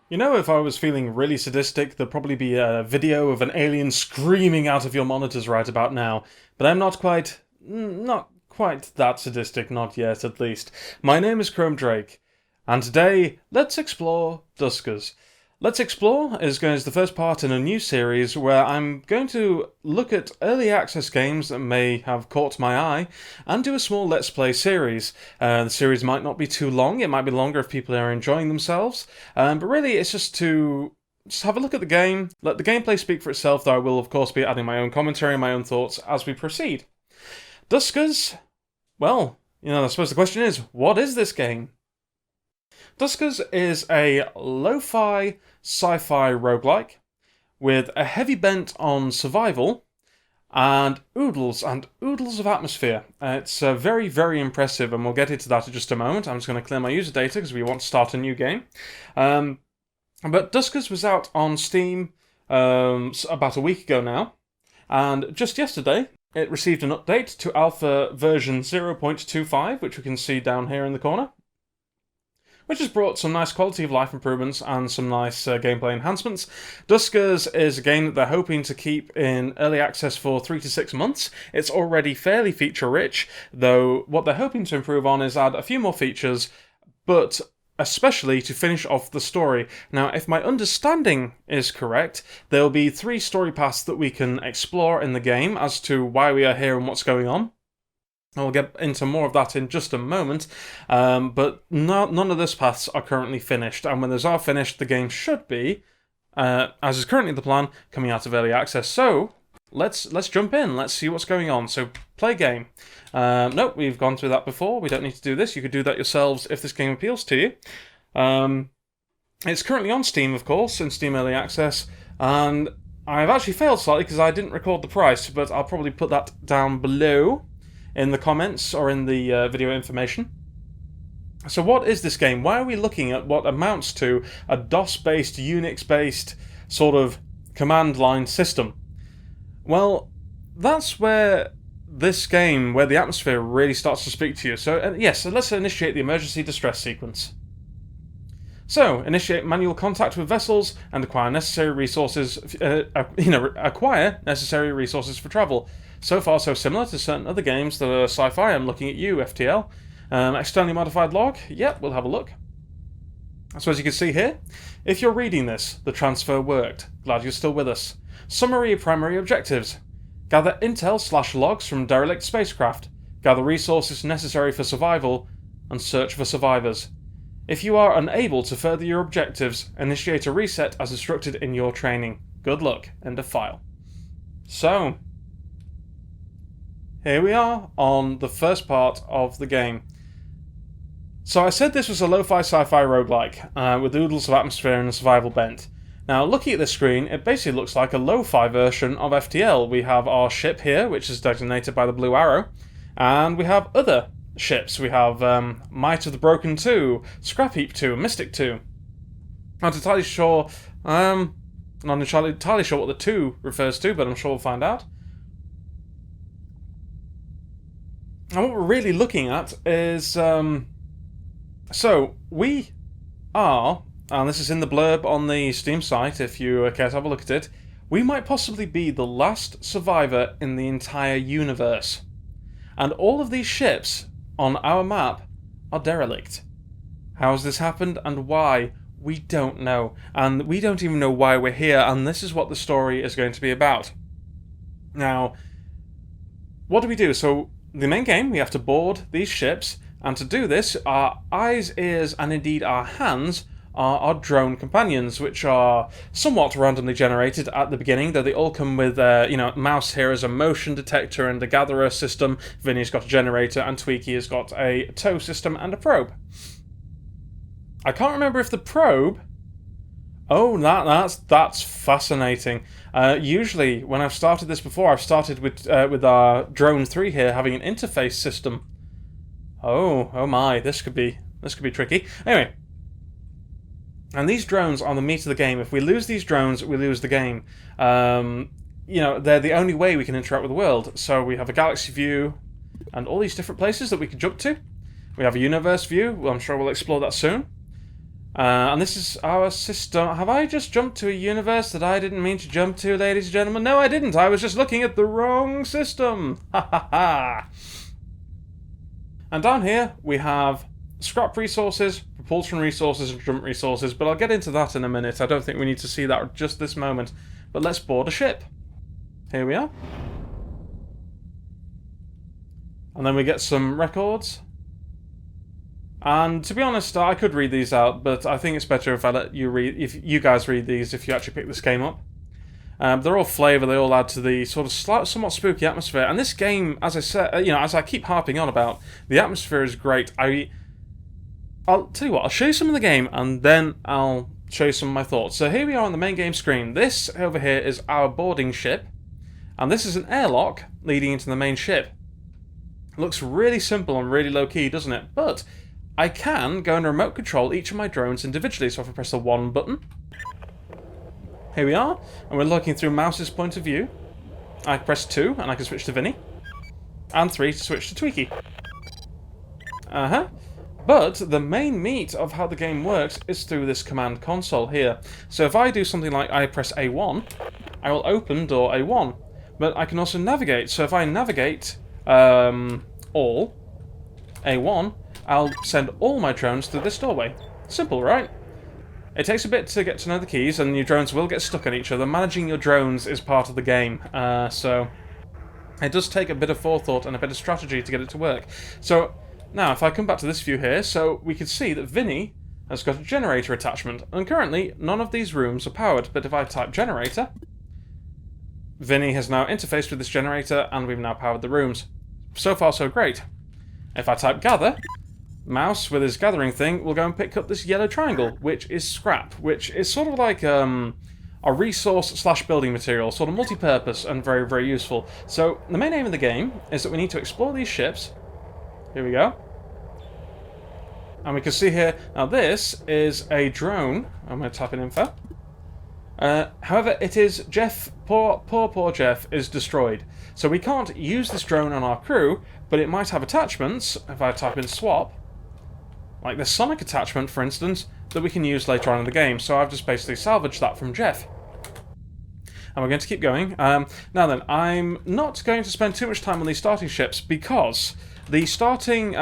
You know, if I was feeling really sadistic, there'd probably be a video of an alien screaming out of your monitors right about now. But I'm not quite that sadistic, not yet at least. My name is ChromeDrake, and today, let's explore Duskers. Let's Explore is the first part in a new series where I'm going to look at early access games that may have caught my eye and do a small Let's Play series. The series might not be too long, it might be longer if people are enjoying themselves, but really it's just have a look at the game, let the gameplay speak for itself, though I will of course be adding my own commentary and my own thoughts as we proceed. Duskers? Well, I suppose the question is, what is this game? Duskers is a lo-fi sci-fi roguelike with a heavy bent on survival and oodles of atmosphere. It's very, very impressive, and we'll get into that in just a moment. I'm just going to clear my user data because we want to start a new game. But Duskers was out on Steam about a week ago now, and just yesterday it received an update to alpha version 0.25, which we can see down here in the corner, which has brought some nice quality of life improvements and some nice gameplay enhancements. Duskers is a game that they're hoping to keep in early access for 3 to 6 months. It's already fairly feature-rich, though what they're hoping to improve on is add a few more features, but especially to finish off the story. Now, if my understanding is correct, there'll be 3 story paths that we can explore in the game as to why we are here and what's going on. I'll get into more of that in just a moment, but none of those paths are currently finished, and when those are finished, the game should be, as is currently the plan, coming out of early access. So, let's jump in, let's see what's going on. So, play game. Nope, we've gone through that before, we don't need to do this, you could do that yourselves if this game appeals to you. It's currently on Steam, of course, in Steam Early Access, and I've actually failed slightly because I didn't record the price, but I'll probably put that down below in the comments or in the video information. So what is this game? Why are we looking at what amounts to a DOS-based, Unix-based sort of command line system? Well, that's where the atmosphere really starts to speak to you. So yes, so let's initiate the emergency distress sequence. So, initiate manual contact with vessels and acquire necessary resources. Acquire necessary resources for travel. So far, so similar to certain other games that are sci-fi. I'm looking at you, FTL. Externally modified log. Yep, we'll have a look. So as you can see here, if you're reading this, the transfer worked. Glad you're still with us. Summary of primary objectives. Gather intel/logs from derelict spacecraft. Gather resources necessary for survival. And search for survivors. If you are unable to further your objectives, initiate a reset as instructed in your training. Good luck. End of file. So, here we are on the first part of the game. So I said this was a lo-fi sci-fi roguelike, with oodles of atmosphere and a survival bent. Now, looking at this screen, it basically looks like a lo-fi version of FTL. We have our ship here, which is designated by the blue arrow, and we have other ships. We have Might of the Broken 2, Scrap Heap 2, Mystic 2. Not entirely sure what the 2 refers to, but I'm sure we'll find out. And what we're really looking at is, so we are, and this is in the blurb on the Steam site if you care to have a look at it, we might possibly be the last survivor in the entire universe. And all of these ships on our map are derelict. How has this happened and why? We don't know. And we don't even know why we're here, and this is what the story is going to be about. Now, what do we do? So, the main game, we have to board these ships, and to do this, our eyes, ears, and indeed our hands are our drone companions, which are somewhat randomly generated at the beginning, though they all come with, Mouse here as a motion detector and a gatherer system, Vinny's got a generator, and Tweaky has got a tow system and a probe. I can't remember if the probe... Oh, that's fascinating. Usually, when I've started this before, I've started with our Drone 3 here having an interface system. Oh my, this could be tricky. Anyway, and these drones are the meat of the game. If we lose these drones, we lose the game. They're the only way we can interact with the world. So we have a galaxy view and all these different places that we can jump to. We have a universe view. Well, I'm sure we'll explore that soon. And this is our system. Have I just jumped to a universe that I didn't mean to jump to, ladies and gentlemen? No, I didn't. I was just looking at the wrong system. Ha ha ha. And down here, we have scrap resources, propulsion resources, and jump resources, but I'll get into that in a minute. I don't think we need to see that at just this moment. But let's board a ship. Here we are. And then we get some records. And to be honest, I could read these out, but I think it's better if I let you read, if you guys read these, if you actually pick this game up. They're all flavour, they all add to the sort of somewhat spooky atmosphere. And this game, as I said, as I keep harping on about, the atmosphere is great. I'll tell you what, I'll show you some of the game, and then I'll show you some of my thoughts. So here we are on the main game screen. This over here is our boarding ship, and this is an airlock leading into the main ship. It looks really simple and really low-key, doesn't it? But I can go and remote control each of my drones individually. So if I press the 1 button, here we are, and we're looking through Mouse's point of view. I can press 2, and I can switch to Vinny, and 3 to switch to Tweaky. But the main meat of how the game works is through this command console here. So if I do something like I press A1, I will open door A1. But I can also navigate. So if I navigate all A1, I'll send all my drones through this doorway. Simple, right? It takes a bit to get to know the keys, and your drones will get stuck on each other. Managing your drones is part of the game, so it does take a bit of forethought and a bit of strategy to get it to work. So now, if I come back to this view here, so we can see that Vinny has got a generator attachment, and currently none of these rooms are powered, but if I type generator, Vinny has now interfaced with this generator, and we've now powered the rooms. So far, so great. If I type gather, Mouse, with his gathering thing, will go and pick up this yellow triangle, which is scrap, which is sort of like a resource/building material, sort of multi-purpose and very, very useful. So the main aim of the game is that we need to explore these ships. Here we go. And we can see here, now this is a drone. I'm going to type in info. However, it is Jeff, poor Jeff, is destroyed. So we can't use this drone on our crew, but it might have attachments, if I type in swap, like this Sonic attachment, for instance, that we can use later on in the game. So I've just basically salvaged that from Jeff. And we're going to keep going. Now then, I'm not going to spend too much time on these starting ships, because the starting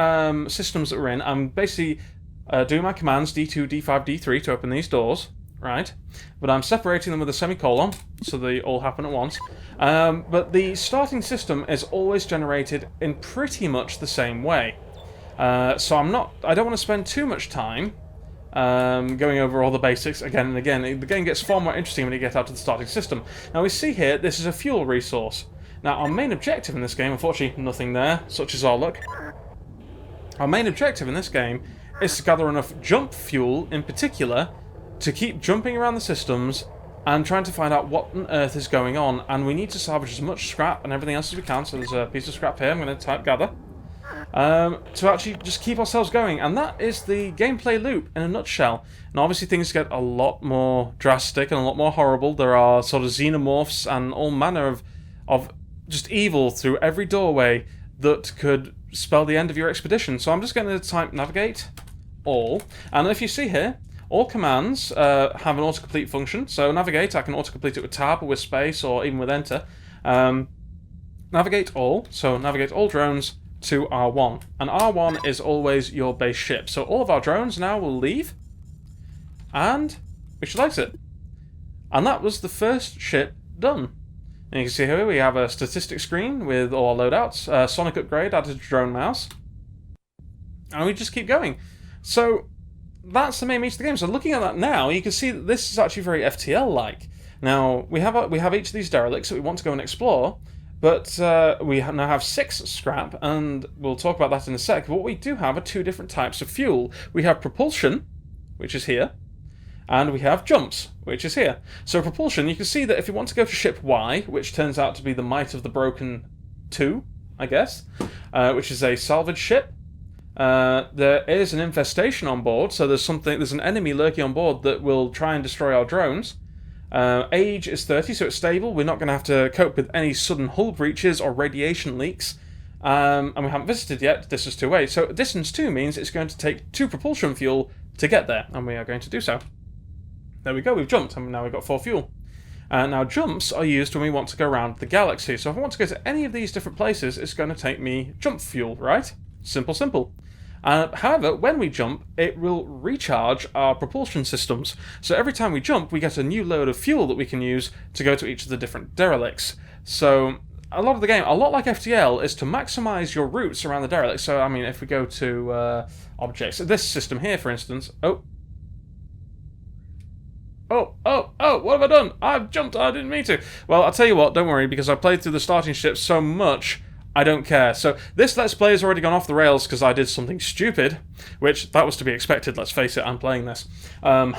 systems that we're in, I'm basically doing my commands D2, D5, D3 to open these doors, right? But I'm separating them with a semicolon, so they all happen at once. But the starting system is always generated in pretty much the same way. So I don't want to spend too much time going over all the basics again and again. The game gets far more interesting when you get out to the starting system. Now we see here, this is a fuel resource. Now our main objective in this game, unfortunately nothing there, such is our luck. Our main objective in this game is to gather enough jump fuel, in particular, to keep jumping around the systems and trying to find out what on earth is going on. And we need to salvage as much scrap and everything else as we can. So there's a piece of scrap here, I'm going to type gather. To actually just keep ourselves going, and that is the gameplay loop in a nutshell. And obviously things get a lot more drastic and a lot more horrible. There are sort of xenomorphs and all manner of just evil through every doorway that could spell the end of your expedition. So I'm just going to type navigate all, and if you see here, all commands have an autocomplete function. So navigate, I can autocomplete it with tab or with space or even with enter. Navigate all, so navigate all drones to R1, and R1 is always your base ship. So all of our drones now will leave, and we should exit. And that was the first ship done. And you can see here we have a statistics screen with all our loadouts, Sonic upgrade added to drone mouse, and we just keep going. So that's the main meat of the game. So looking at that now, you can see that this is actually very FTL-like. Now we have each of these derelicts that we want to go and explore. But we now have 6 scrap, and we'll talk about that in a sec. But what we do have are 2 different types of fuel. We have propulsion, which is here, and we have jumps, which is here. So propulsion, you can see that if you want to go to ship Y, which turns out to be the Might of the Broken 2, I guess, which is a salvage ship, there is an infestation on board, so there's an enemy lurking on board that will try and destroy our drones. Age is 30, so it's stable. We're not going to have to cope with any sudden hull breaches or radiation leaks. And we haven't visited yet. Distance 2 away. So distance 2 means it's going to take 2 propulsion fuel to get there, and we are going to do so. There we go, we've jumped, and now we've got 4 fuel. Now, jumps are used when we want to go around the galaxy, so if I want to go to any of these different places, it's going to take me jump fuel, right? Simple, simple. However, when we jump, it will recharge our propulsion systems. So every time we jump, we get a new load of fuel that we can use to go to each of the different derelicts. So a lot of the game, a lot like FTL, is to maximize your routes around the derelict. So, I mean, if we go to objects, this system here, for instance... Oh, what have I done? I've jumped, I didn't mean to. Well, I'll tell you what, don't worry, because I played through the starting ship so much, I don't care. So, this Let's Play has already gone off the rails because I did something stupid, which, that was to be expected, let's face it, I'm playing this. You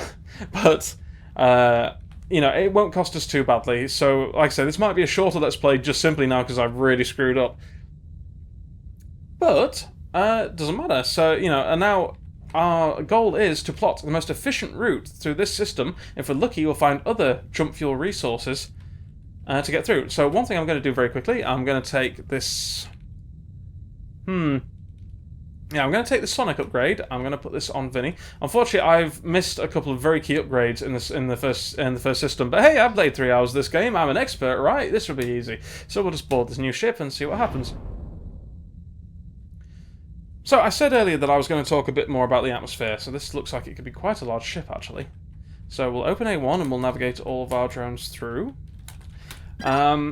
know, it won't cost us too badly, so, like I say, this might be a shorter Let's Play just simply now because I've really screwed up. But, it doesn't matter, so, you know, and now... Our goal is to plot the most efficient route through this system. If we're lucky, we'll find other jump fuel resources to get through. So one thing I'm going to do very quickly, I'm going to take this... Yeah, I'm going to take the Sonic upgrade. I'm going to put this on Vinny. Unfortunately, I've missed a couple of very key upgrades in the first system. But hey, I've played 3 hours of this game. I'm an expert, right? This will be easy. So we'll just board this new ship and see what happens. So, I said earlier that I was going to talk a bit more about the atmosphere, so this looks like it could be quite a large ship, actually. So, we'll open A1 and we'll navigate all of our drones through. But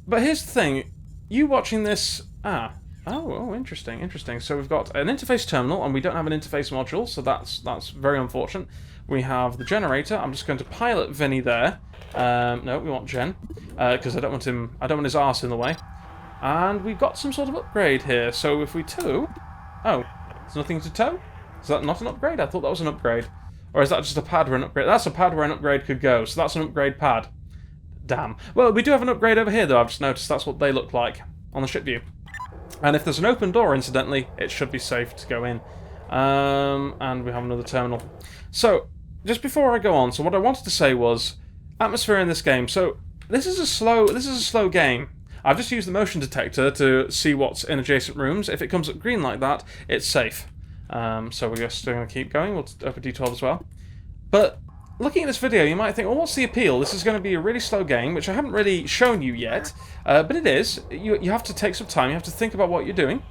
here's the thing, you watching this... Oh, interesting, interesting. So, we've got an interface terminal, and we don't have an interface module, so that's very unfortunate. We have the generator. I'm just going to pilot Vinny there. No, we want Jen, because I don't want his arse in the way. And we've got some sort of upgrade here, so if we tow... Oh, there's nothing to tow? Is that not an upgrade? I thought that was an upgrade. Or is that just a pad where an upgrade... That's a pad where an upgrade could go, so that's an upgrade pad. Damn. Well, we do have an upgrade over here, though. I've just noticed that's what they look like on the ship view. And if there's an open door, incidentally, it should be safe to go in. And we have another terminal. So, just before I go on, so what I wanted to say was... Atmosphere in this game. So, this is a slow game. I've just used the motion detector to see what's in adjacent rooms. If it comes up green like that, it's safe. So we're just going to keep going. We'll open D12 as well. But looking at this video, you might think, well, what's the appeal? This is going to be a really slow game, which I haven't really shown you yet. But it is. You have to take some time. You have to think about what you're doing.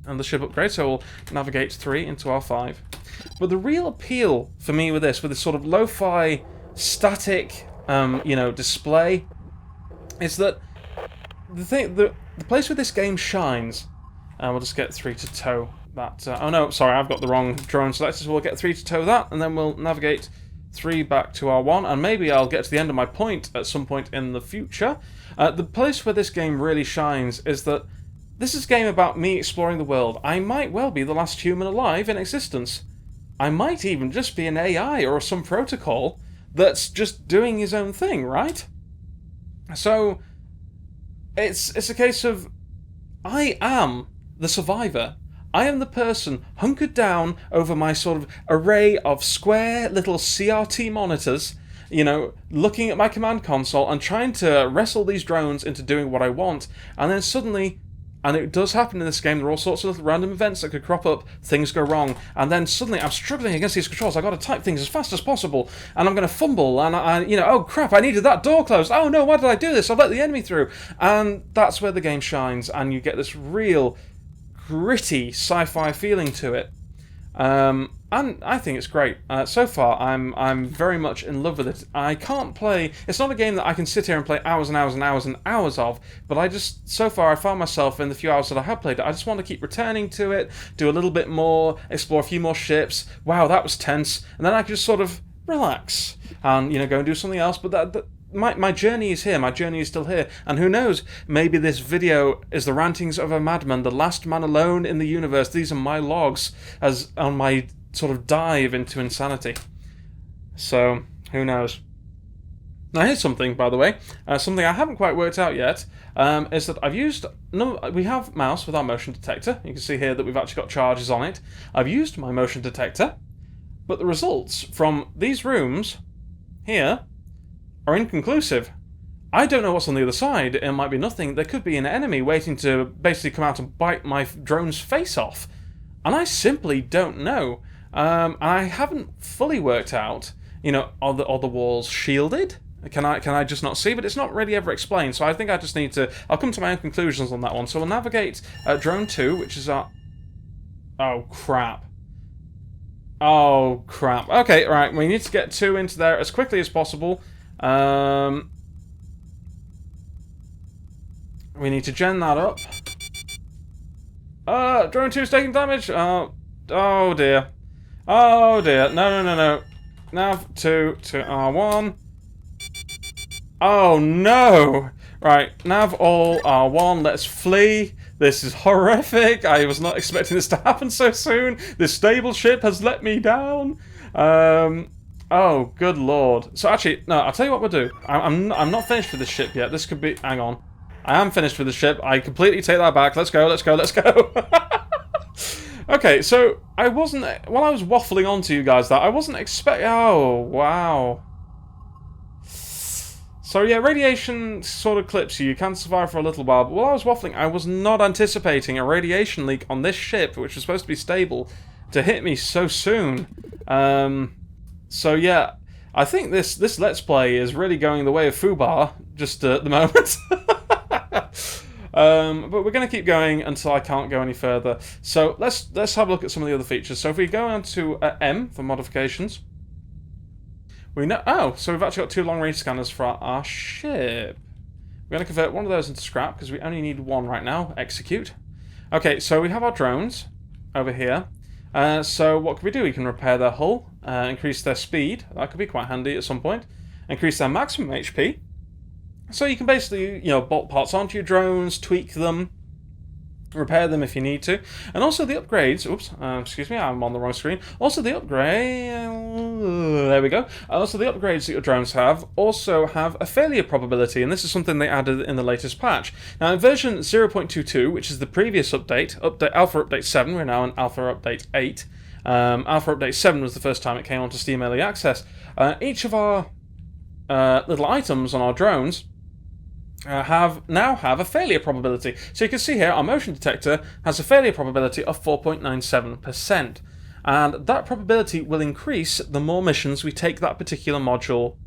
And the ship upgrade, so we'll navigate 3 into R5. But the real appeal for me with this sort of lo-fi, static, display, is that the place where this game shines, and we'll just get 3 to tow that. Oh no, sorry, I've got the wrong drone selected, so we'll get 3 to tow that, and then we'll navigate 3 back to R1, and maybe I'll get to the end of my point at some point in the future. The place where this game really shines is that this is a game about me exploring the world. I might well be the last human alive in existence. I might even just be an AI or some protocol that's just doing his own thing, right? So, it's a case of, I am the survivor. I am the person hunkered down over my sort of array of square little CRT monitors, looking at my command console and trying to wrestle these drones into doing what I want, and then suddenly... And it does happen in this game, there are all sorts of little random events that could crop up, things go wrong, and then suddenly I'm struggling against these controls, I've got to type things as fast as possible, and I'm going to fumble, and oh crap, I needed that door closed, oh no, why did I do this, I've let the enemy through, and that's where the game shines, and you get this real, gritty sci-fi feeling to it. And I think it's great. So far, I'm very much in love with it. I can't play... It's not a game that I can sit here and play hours and hours and hours and hours of, but so far I found myself in the few hours that I have played it, I just want to keep returning to it, do a little bit more, explore a few more ships. Wow, that was tense. And then I can just sort of relax and, go and do something else, but my journey is here, my journey is still here, and who knows, maybe this video is the rantings of a madman, the last man alone in the universe. These are my logs as on my sort of dive into insanity. So, who knows. Now here's something, by the way, something I haven't quite worked out yet, is that I've used... we have mouse with our motion detector. You can see here that we've actually got charges on it. I've used my motion detector, but the results from these rooms here are inconclusive. I don't know what's on the other side. It might be nothing. There could be an enemy waiting to basically come out and bite my drone's face off. And I simply don't know. And I haven't fully worked out, you know, are the walls shielded? Can I just not see? But it's not really ever explained, so I think I just need to... I'll come to my own conclusions on that one. So we'll navigate Drone 2, which is our... Oh, crap. Oh, crap. Okay, right, we need to get 2 into there as quickly as possible. We need to gen that up. Drone 2 is taking damage. Oh dear. Oh dear. No. Nav 2 to R1. Oh no! Right, nav all R1, let's flee. This is horrific. I was not expecting this to happen so soon. This stable ship has let me down. Oh, good lord. So actually, no, I'll tell you what we'll do. I'm not finished with this ship yet. This could be... Hang on. I am finished with the ship. I completely take that back. Let's go. Okay, so I wasn't... While I was waffling on to you guys that, I wasn't expecting... Oh, wow. So yeah, radiation sort of clips you. You can survive for a little while, but while I was waffling, I was not anticipating a radiation leak on this ship, which was supposed to be stable, to hit me so soon. So yeah, I think this Let's Play is really going the way of Fubar, just at the moment. But we're going to keep going until I can't go any further. So let's have a look at some of the other features. So if we go on to M for modifications, we know... Oh, so we've actually got 2 long-range scanners for our ship. We're going to convert one of those into scrap, because we only need 1 right now. Execute. Okay, so we have our drones over here. So what can we do? We can repair their hull, increase their speed. That could be quite handy at some point. Increase their maximum HP. So you can basically, you know, bolt parts onto your drones, tweak them, repair them if you need to. And also the upgrades... Oops, excuse me, I'm on the wrong screen. Also the upgrade... there we go. Also the upgrades that your drones have also have a failure probability, and this is something they added in the latest patch. Now in version 0.22, which is the previous update, Alpha Update 7, we're now in Alpha Update 8. Alpha Update 7 was the first time it came onto Steam Early Access. Each of our little items on our drones now have a failure probability. So you can see here our motion detector has a failure probability of 4.97%, and that probability will increase the more missions we take that particular module,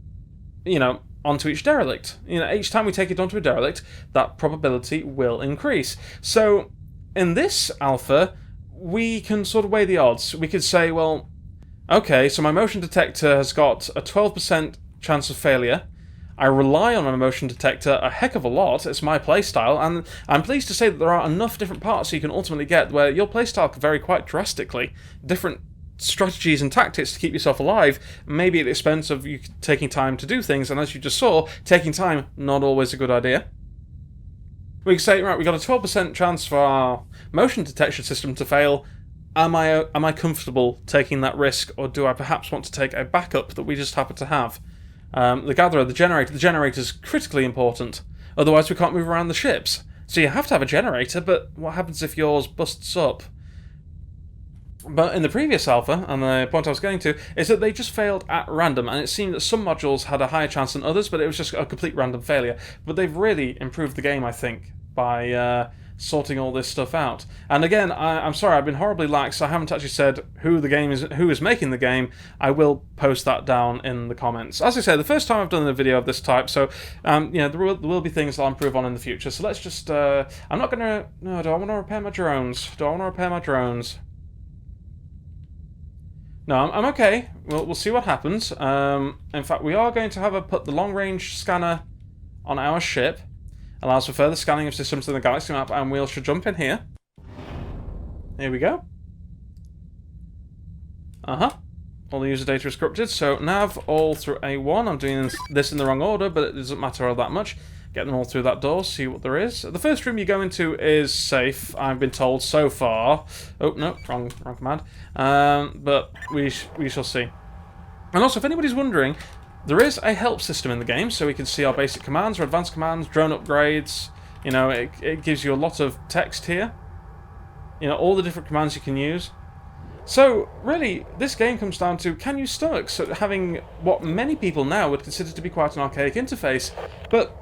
you know, onto each derelict. You know, each time we take it onto a derelict, that probability will increase. So in this alpha, we can sort of weigh the odds. We could say, well, okay, so my motion detector has got a 12% chance of failure. I rely on my motion detector a heck of a lot. It's my playstyle, and I'm pleased to say that there are enough different parts you can ultimately get where your playstyle can vary quite drastically. Different strategies and tactics to keep yourself alive, maybe at the expense of you taking time to do things, and as you just saw, taking time, not always a good idea. We can say, right, we've got a 12% chance for our motion detection system to fail. Am I comfortable taking that risk, or do I perhaps want to take a backup that we just happen to have? The gatherer, the generator is critically important, otherwise we can't move around the ships. So you have to have a generator, but what happens if yours busts up? But in the previous alpha, and the point I was getting to, is that they just failed at random, and it seemed that some modules had a higher chance than others, but it was just a complete random failure. But they've really improved the game, I think, by sorting all this stuff out. And again, I'm sorry, I've been horribly lax. I haven't actually said who is making the game. I will post that down in the comments. As I say, the first time I've done a video of this type, so you know, there will be things I'll improve on in the future. So let's just I'm not gonna... No, do I want to repair my drones? No, I'm okay. We'll see what happens. In fact, we are going to put the long-range scanner on our ship. Allows for further scanning of systems in the galaxy map, and we should jump in here. Here we go. All the user data is corrupted, so nav all through A1. I'm doing this in the wrong order, but it doesn't matter all that much. Get them all through that door, see what there is. The first room you go into is safe, I've been told so far. Oh, no, wrong command. But we shall see. And also, if anybody's wondering, there is a help system in the game, so we can see our basic commands, our advanced commands, drone upgrades. You know, it gives you a lot of text here. You know, all the different commands you can use. So, really, this game comes down to, can you stomach having what many people now would consider to be quite an archaic interface? But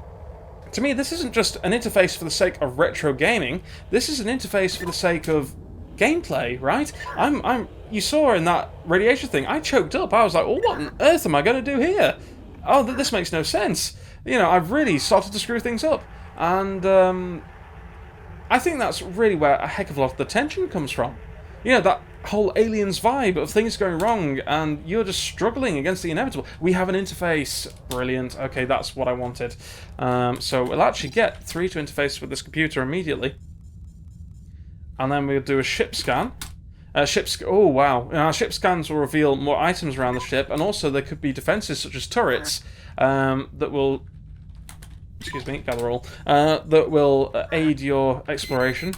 to me, this isn't just an interface for the sake of retro gaming. This is an interface for the sake of gameplay, right? You saw in that radiation thing, I choked up. I was like, well, what on earth am I going to do here? Oh, this makes no sense. You know, I've really started to screw things up. And I think that's really where a heck of a lot of the tension comes from. You know, that whole Aliens vibe of things going wrong, and you're just struggling against the inevitable. We have an interface. Brilliant. Okay, that's what I wanted. So we'll actually get 3 to interface with this computer immediately. And then we'll do a ship scan. Oh, wow. Our ship scans will reveal more items around the ship, and also there could be defenses such as turrets that will... Excuse me, gather all. That will aid your exploration.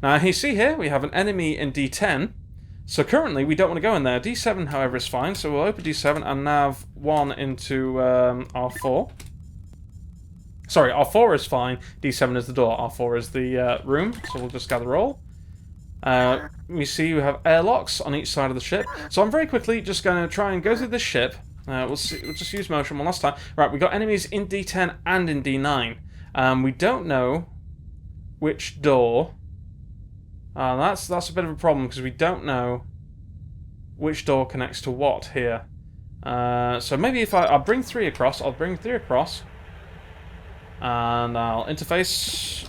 Now, you see here, we have an enemy in D10. So currently, we don't want to go in there. D7, however, is fine. So we'll open D7 and nav 1 into R4. Sorry, R4 is fine. D7 is the door. R4 is the room. So we'll just gather all. We see we have airlocks on each side of the ship. So I'm very quickly just going to try and go through this ship. We'll just use motion one last time. Right, we got enemies in D10 and in D9. We don't know which door. That's a bit of a problem because we don't know which door connects to what here. So maybe if I'll bring 3 across. I'll bring 3 across. And I'll interface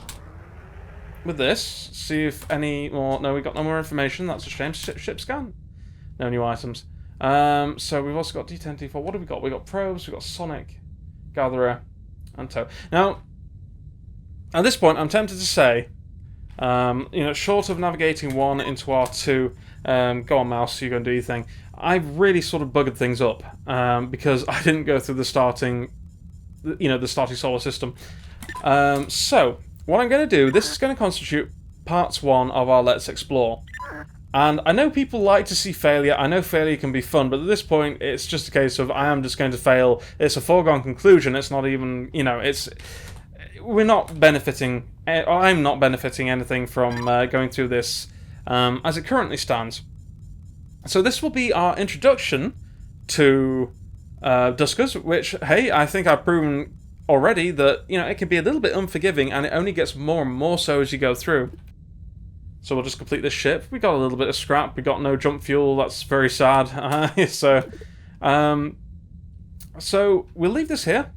with this. See if any more... No, we got no more information. That's a shame. Ship scan. No new items. So we've also got D10, D4. What have we got? We've got probes, we've got sonic, gatherer, and tow. Now, at this point, I'm tempted to say, you know, short of navigating 1 into R2, go on mouse, you go and do your thing, I've really sort of buggered things up, because I didn't go through the starting solar system. So, what I'm going to do, this is going to constitute parts 1 of our Let's Explore. And I know people like to see failure, I know failure can be fun, but at this point, it's just a case of I am just going to fail. It's a foregone conclusion, it's not even, you know, we're not benefiting, I'm not benefiting anything from going through this as it currently stands. So this will be our introduction to Duskers, which, hey, I think I've proven already that, you know, it can be a little bit unforgiving, and it only gets more and more so as you go through. So we'll just complete this ship. We got a little bit of scrap. We got no jump fuel. That's very sad. So we'll leave this here.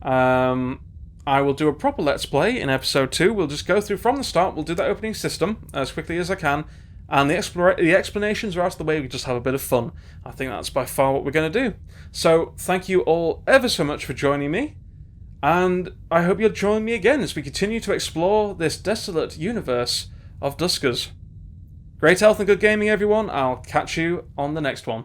I will do a proper Let's Play in episode 2. We'll just go through from the start. We'll do that opening system as quickly as I can. And the explanations are out of the way. We just have a bit of fun. I think that's by far what we're going to do. So thank you all ever so much for joining me. And I hope you'll join me again as we continue to explore this desolate universe of Duskers. Great health and good gaming, everyone. I'll catch you on the next one.